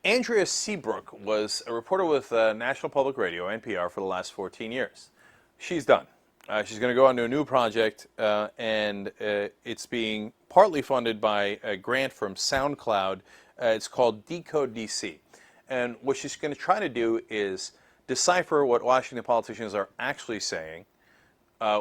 Andrea Seabrook was a reporter with National Public Radio, NPR, for the last 14 years. She's done. She's going to go on to a new project, and it's being partly funded by a grant from SoundCloud. It's called DecodeDC. And what she's going to try to do is decipher what Washington politicians are actually saying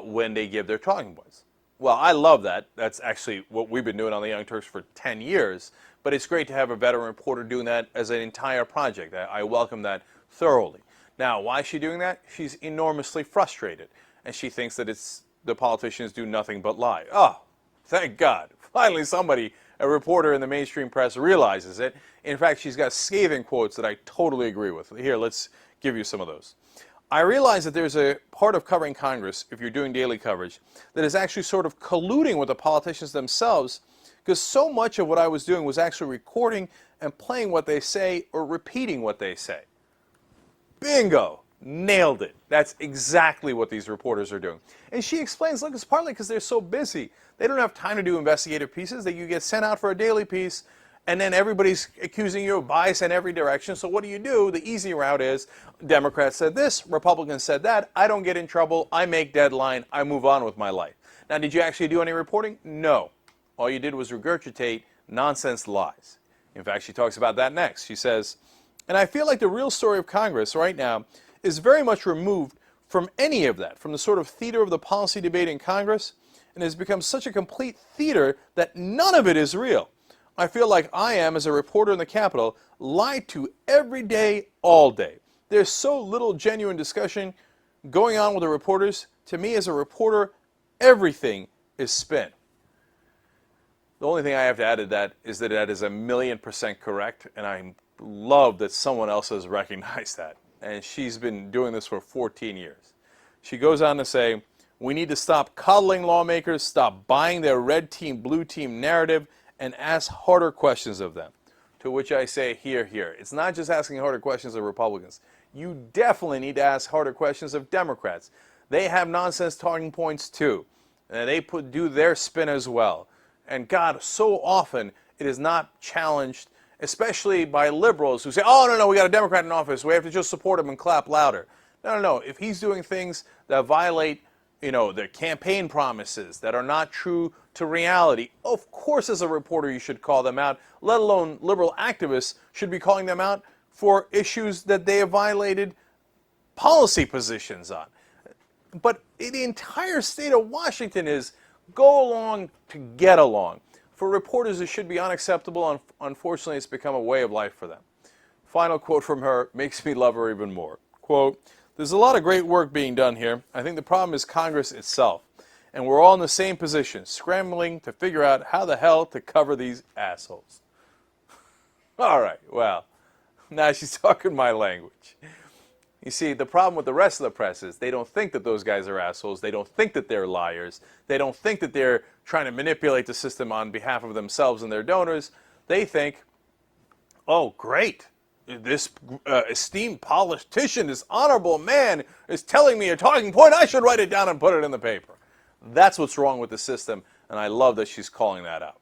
when they give their talking points. Well, I love that. That's actually what we've been doing on the Young Turks for 10 years. But it's great to have a veteran reporter doing that as an entire project. I welcome that thoroughly. Now, why is she doing that? She's enormously frustrated. And she thinks that the politicians do nothing but lie. Oh, thank God. Finally somebody, a reporter in the mainstream press, realizes it. In fact, she's got scathing quotes that I totally agree with. Here, let's give you some of those. I realize that there's a part of covering Congress, if you're doing daily coverage, that is actually sort of colluding with the politicians themselves, because so much of what I was doing was actually recording and playing what they say or repeating what they say. Bingo! Nailed it. That's exactly what these reporters are doing. And she explains, look, it's partly because they're so busy. They don't have time to do investigative pieces, that you get sent out for a daily piece, and then everybody's accusing you of bias in every direction. So what do? The easy route is, Democrats said this, Republicans said that, I don't get in trouble, I make deadline, I move on with my life. Now, did you actually do any reporting? No. All you did was regurgitate nonsense lies. In fact, she talks about that next. She says, and I feel like the real story of Congress right now is very much removed from any of that, from the sort of theater of the policy debate in Congress, and has become such a complete theater that none of it is real. I feel like I am, as a reporter in the Capitol, lied to every day, all day. There's so little genuine discussion going on with the reporters. To me, as a reporter, everything is spin. The only thing I have to add to that is that is 1,000,000% correct, and I love that someone else has recognized that. And she's been doing this for 14 years. She goes on to say, we need to stop coddling lawmakers, stop buying their red team, blue team narrative, and ask harder questions of them. To which I say, here, here. It's not just asking harder questions of Republicans. You definitely need to ask harder questions of Democrats. They have nonsense talking points too. And they do their spin as well. And God, so often it is not challenged, especially by liberals who say, oh, no, we got a Democrat in office, we have to just support him and clap louder. No. If he's doing things that violate, the campaign promises, that are not true to reality, of course as a reporter you should call them out, let alone liberal activists should be calling them out for issues that they have violated policy positions on. But the entire state of Washington is go along to get along. For reporters, it should be unacceptable. Unfortunately, it's become a way of life for them. Final quote from her makes me love her even more. Quote, there's a lot of great work being done here. I think the problem is Congress itself. And we're all in the same position, scrambling to figure out how the hell to cover these assholes. All right, well, now she's talking my language. You see, the problem with the rest of the press is they don't think that those guys are assholes. They don't think that they're liars. They don't think that they're trying to manipulate the system on behalf of themselves and their donors. They think, oh, great. This esteemed politician, this honorable man is telling me a talking point. I should write it down and put it in the paper. That's what's wrong with the system, and I love that she's calling that out.